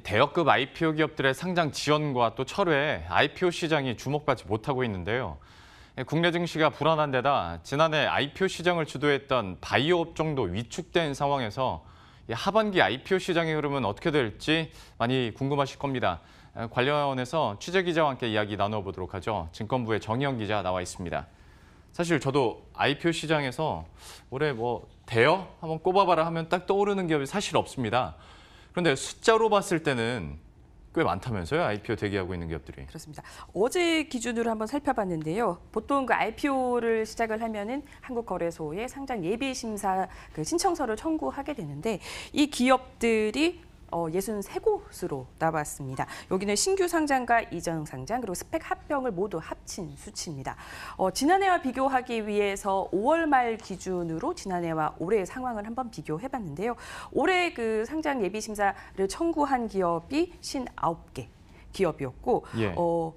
대여급 IPO 기업들의 상장 지원과 또 철회에 IPO 시장이 주목받지 못하고 있는데요. 국내 증시가 불안한 데다 지난해 IPO 시장을 주도했던 바이오 업종도 위축된 상황에서 하반기 IPO 시장의 흐름은 어떻게 될지 많이 궁금하실 겁니다. 관련해서 취재기자와 함께 이야기 나눠보도록 하죠. 증권부의 정희영 기자 나와 있습니다. 사실 저도 IPO 시장에서 올해 대여 한번 꼽아봐라 하면 딱 떠오르는 기업이 사실 없습니다. 그런데 숫자로 봤을 때는 꽤 많다면서요? IPO 대기하고 있는 기업들이. 그렇습니다. 어제 기준으로 한번 살펴봤는데요. 보통 그 IPO를 시작을 하면은 한국거래소에 상장 예비 심사 그 신청서를 청구하게 되는데 이 기업들이 63곳으로 나왔습니다. 여기는 신규 상장과 이전 상장 그리고 스펙 합병을 모두 합친 수치입니다. 지난해와 비교하기 위해서 5월 말 기준으로 지난해와 올해의 상황을 한번 비교해봤는데요. 올해 그 상장 예비 심사를 청구한 기업이 59개. 기업이었고 예.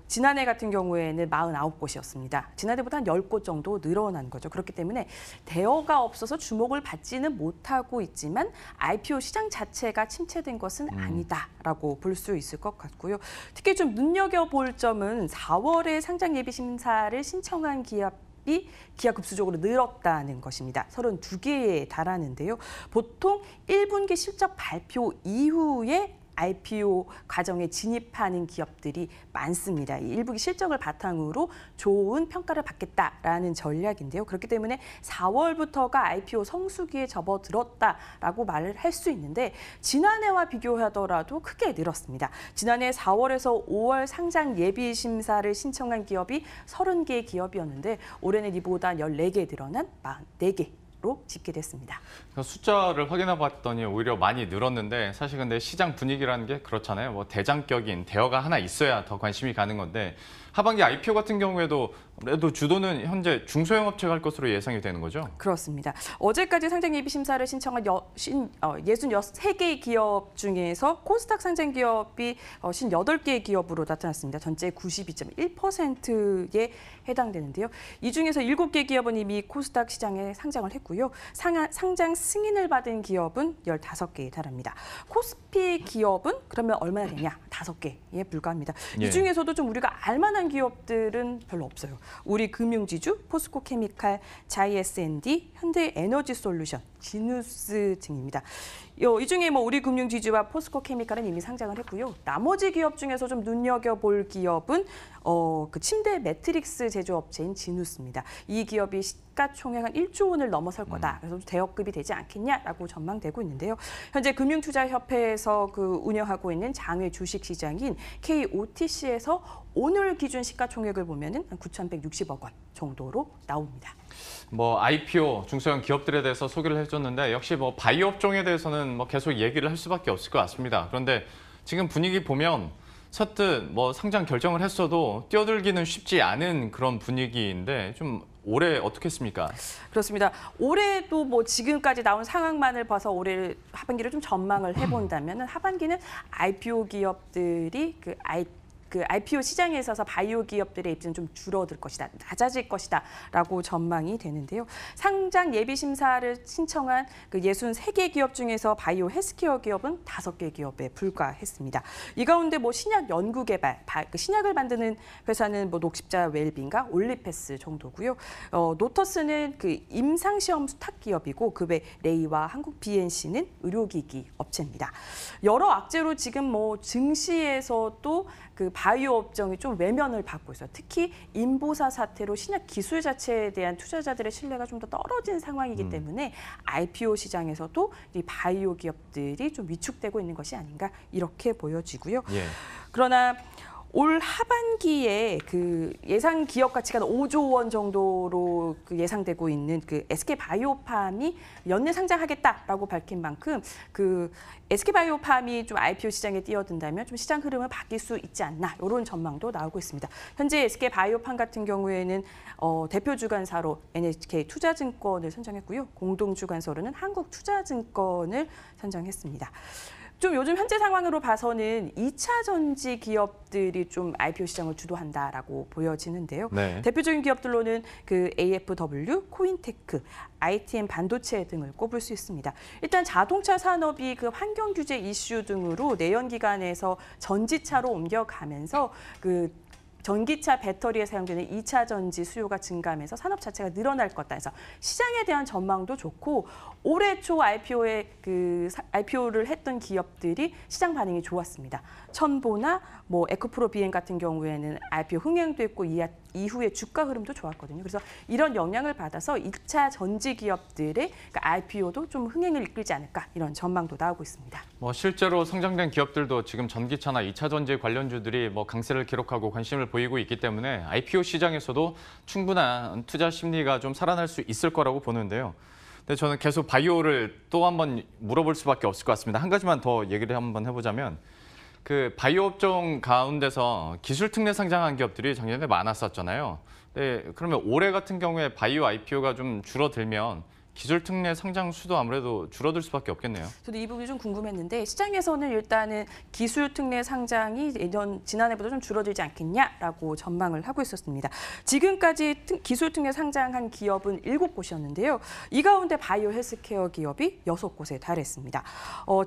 지난해 같은 경우에는 49곳이었습니다. 지난해보다 한 10곳 정도 늘어난 거죠. 그렇기 때문에 대여가 없어서 주목을 받지는 못하고 있지만 IPO 시장 자체가 침체된 것은 아니다라고 볼 수 있을 것 같고요. 특히 좀 눈여겨볼 점은 4월에 상장 예비 심사를 신청한 기하급수적으로 늘었다는 것입니다. 32개에 달하는데요. 보통 1분기 실적 발표 이후에 IPO 과정에 진입하는 기업들이 많습니다. 이 1분기 실적을 바탕으로 좋은 평가를 받겠다라는 전략인데요. 그렇기 때문에 4월부터가 IPO 성수기에 접어들었다라고 말을 할 수 있는데 지난해와 비교하더라도 크게 늘었습니다. 지난해 4월에서 5월 상장 예비 심사를 신청한 기업이 30개 기업이었는데 올해는 이보다 14개 늘어난 44개. 로 집계됐습니다. 숫자를 확인해 봤더니 오히려 많이 늘었는데 사실 근데 시장 분위기라는 게 그렇잖아요. 대장격인 대여가 하나 있어야 더 관심이 가는 건데 하반기 IPO 같은 경우에도 그래도 주도는 현재 중소형 업체가 할 것으로 예상이 되는 거죠? 그렇습니다. 어제까지 상장 예비 심사를 신청한 63개 기업 중에서 코스닥 상장 기업이 58개 기업으로 나타났습니다. 전체 92.1%에 해당되는데요. 이 중에서 7개 기업은 이미 코스닥 시장에 상장을 했고요. 상장 승인을 받은 기업은 15개에 달합니다. 코스피 기업은 그러면 얼마나 되냐? 5개에 불과합니다. 예. 이 중에서도 좀 우리가 알만한 기업들은 별로 없어요. 우리금융지주, 포스코케미칼, 자이S&D, 현대에너지솔루션, 지누스 등입니다. 이 중에 우리금융지주와 포스코케미칼은 이미 상장을 했고요. 나머지 기업 중에서 좀 눈여겨볼 기업은 그 침대 매트릭스 제조업체인 지누스입니다. 이 기업이 시가총액 한 1조 원을 넘어설 거다. 그래서 대여급이 되지 않겠냐라고 전망되고 있는데요. 현재 금융투자협회에서 운영하고 있는 장외 주식시장인 KOTC에서 오늘 기준 시가총액을 보면은 한 9,160억 원 정도로 나옵니다. IPO 중소형 기업들에 대해서 소개를 해줬는데 역시 바이오 업종에 대해서는 계속 얘기를 할 수밖에 없을 것 같습니다. 그런데 지금 분위기 보면 선뜻 상장 결정을 했어도 뛰어들기는 쉽지 않은 그런 분위기인데 좀 올해 어떻겠습니까? 그렇습니다. 올해도 지금까지 나온 상황만을 봐서 올해 하반기를 좀 전망을 해본다면 하반기는 IPO 기업들이 IPO 시장에 있어서 바이오 기업들의 입지는 좀 줄어들 것이다, 낮아질 것이다라고 전망이 되는데요. 상장 예비 심사를 신청한 63개 기업 중에서 바이오 헬스케어 기업은 5개 기업에 불과했습니다. 이 가운데 신약 연구개발, 신약을 만드는 회사는 녹십자 웰빙과 올리패스 정도고요. 노터스는 임상시험 수탁 기업이고 그 외 레이와 한국 BNC는 의료기기 업체입니다. 여러 악재로 지금 증시에서도 바이오 업종이 좀 외면을 받고 있어요. 특히 인보사 사태로 신약 기술 자체에 대한 투자자들의 신뢰가 좀 더 떨어진 상황이기 때문에 IPO 시장에서도 이 바이오 기업들이 좀 위축되고 있는 것이 아닌가 이렇게 보여지고요. 예. 그러나 올 하반기에 예상 기업 가치가 5조 원 정도로 예상되고 있는 SK바이오팜이 연내 상장하겠다라고 밝힌 만큼 SK바이오팜이 좀 IPO 시장에 뛰어든다면 좀 시장 흐름을 바뀔 수 있지 않나 이런 전망도 나오고 있습니다. 현재 SK바이오팜 같은 경우에는 대표 주관사로 NHK투자증권을 선정했고요. 공동 주관사로는 한국투자증권을 선정했습니다. 좀 요즘 현재 상황으로 봐서는 2차 전지 기업들이 좀 IPO 시장을 주도한다라고 보여지는데요. 네. 대표적인 기업들로는 그 AFW, 코인테크, ITM 반도체 등을 꼽을 수 있습니다. 일단 자동차 산업이 그 환경 규제 이슈 등으로 내연기관에서 전지차로 옮겨가면서 그 전기차 배터리에 사용되는 2차 전지 수요가 증가하면서 산업 자체가 늘어날 거다 해서 시장에 대한 전망도 좋고 올해 초 IPO를 했던 기업들이 시장 반응이 좋았습니다. 천보나 뭐 에코프로 비행 같은 경우에는 IPO 흥행도 있고 이후에 주가 흐름도 좋았거든요. 그래서 이런 영향을 받아서 2차 전지 기업들의 IPO도 좀 흥행을 이끌지 않을까 이런 전망도 나오고 있습니다. 뭐 실제로 성장된 기업들도 지금 전기차나 2차 전지 관련주들이 뭐 강세를 기록하고 관심을 보이고 있기 때문에 IPO 시장에서도 충분한 투자 심리가 좀 살아날 수 있을 거라고 보는데요. 근데 저는 계속 바이오를 또 한번 물어볼 수밖에 없을 것 같습니다. 한 가지만 더 얘기를 한번 해보자면 그 바이오 업종 가운데서 기술 특례 상장한 기업들이 작년에 많았었잖아요. 네, 그러면 올해 같은 경우에 바이오 IPO가 좀 줄어들면 기술 특례 상장 수도 아무래도 줄어들 수밖에 없겠네요. 저도 이 부분이 좀 궁금했는데 시장에서는 일단은 기술 특례 상장이 지난해보다 좀 줄어들지 않겠냐라고 전망을 하고 있었습니다. 지금까지 기술 특례 상장한 기업은 7곳이었는데요. 이 가운데 바이오 헬스케어 기업이 6곳에 달했습니다.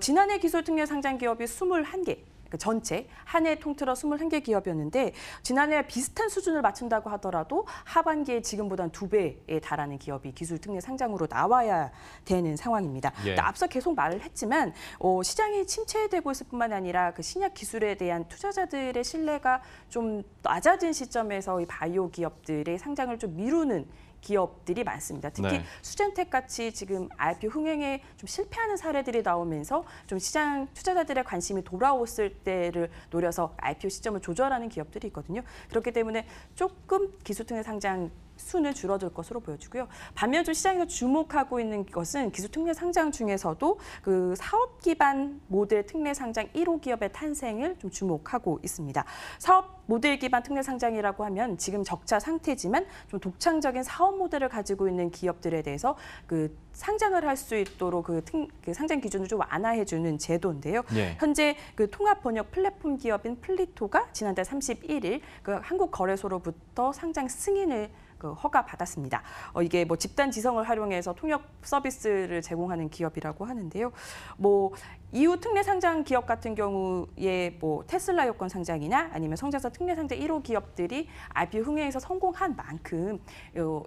지난해 기술 특례 상장 기업이 21개. 전체 한 해 통틀어 21개 기업이었는데 지난해 비슷한 수준을 맞춘다고 하더라도 하반기에 지금보다는 2배에 달하는 기업이 기술 특례 상장으로 나와야 되는 상황입니다. 예. 앞서 계속 말을 했지만 시장이 침체되고 있을 뿐만 아니라 그 신약 기술에 대한 투자자들의 신뢰가 좀 낮아진 시점에서 이 바이오 기업들의 상장을 좀 미루는 기업들이 많습니다. 특히 네. 수젠텍 같이 지금 IPO 흥행에 좀 실패하는 사례들이 나오면서 좀 시장 투자자들의 관심이 돌아왔을 때를 노려서 IPO 시점을 조절하는 기업들이 있거든요. 그렇기 때문에 조금 기술특례 상장 수는 줄어들 것으로 보여지고요. 반면 좀 시장에서 주목하고 있는 것은 기술특례 상장 중에서도 그 사업 기반 모델 특례 상장 1호 기업의 탄생을 좀 주목하고 있습니다. 사업 모델 기반 특례 상장이라고 하면 지금 적자 상태지만 좀 독창적인 사업 모델을 가지고 있는 기업들에 대해서 그 상장을 할 수 있도록 그 상장 기준을 좀 완화해주는 제도인데요. 예. 현재 그 통합 번역 플랫폼 기업인 플리토가 지난달 31일 그 한국거래소로부터 상장 승인을 허가받았습니다. 이게 뭐 집단 지성을 활용해서 통역 서비스를 제공하는 기업이라고 하는데요. 뭐 이후 특례 상장 기업 같은 경우에 뭐 테슬라 여권 상장이나 아니면 성장사 특례 상장 1호 기업들이 IPO 흥행에서 성공한 만큼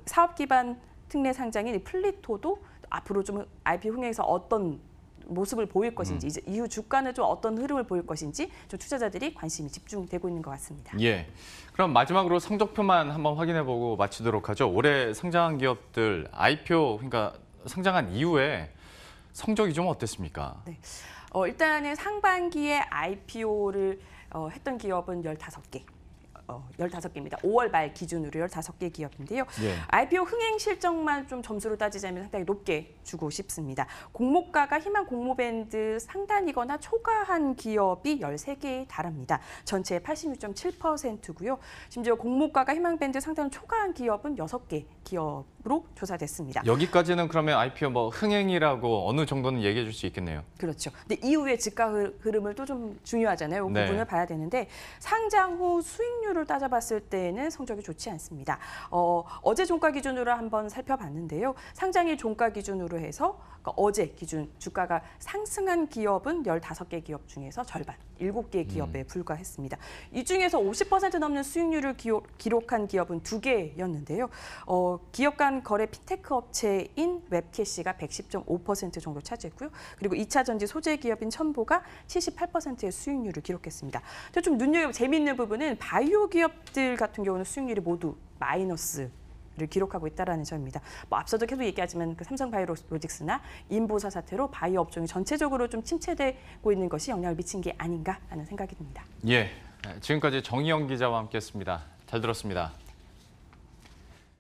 사업 기반 특례 상장인 플리토도 앞으로 좀 IPO 흥행에서 어떤 모습을 보일 것인지 이제 이후 주가는 좀 어떤 흐름을 보일 것인지 좀 투자자들이 관심이 집중되고 있는 것 같습니다. 예. 그럼 마지막으로 성적표만 한번 확인해보고 마치도록 하죠. 올해 상장한 기업들 IPO 그러니까 상장한 이후에 성적이 좀 어땠습니까? 네. 일단은 상반기에 IPO를 했던 기업은 15개. 15개입니다. 5월 말 기준으로 15개 기업인데요. 예. IPO 흥행 실적만 좀 점수로 따지자면 상당히 높게 주고 싶습니다. 공모가가 희망 공모밴드 상단이거나 초과한 기업이 13개에 달합니다. 전체의 86.7%고요. 심지어 공모가가 희망밴드 상단을 초과한 기업은 6개 기업으로 조사됐습니다. 여기까지는 그러면 IPO 뭐 흥행이라고 어느 정도는 얘기해 줄 수 있겠네요. 그렇죠. 근데 이후에 주가 흐름을 또 좀 중요하잖아요. 그 네. 부분을 봐야 되는데 상장 후 수익률을 따져봤을 때는 성적이 좋지 않습니다. 어제 종가 기준으로 한번 살펴봤는데요. 상장일 종가 기준으로 해서 어제 기준 주가가 상승한 기업은 15개 기업 중에서 절반, 7개 기업에 불과했습니다. 이 중에서 50% 넘는 수익률을 기록한 기업은 2개였는데요. 기업 간 거래 핀테크 업체인 웹캐시가 110.5% 정도 차지했고요. 그리고 2차 전지 소재 기업인 첨보가 78%의 수익률을 기록했습니다. 좀 재미있는 부분은 바이오 기업들 같은 경우는 수익률이 모두 마이너스 를 기록하고 있다는 점입니다. 뭐 앞서도 계속 얘기하지만 그 삼성바이오로직스나 인보사 사태로 바이오 업종이 전체적으로 좀 침체되고 있는 것이 영향을 미친 게 아닌가 하는 생각이 듭니다. 예. 지금까지 정희영 기자와 함께했습니다. 잘 들었습니다.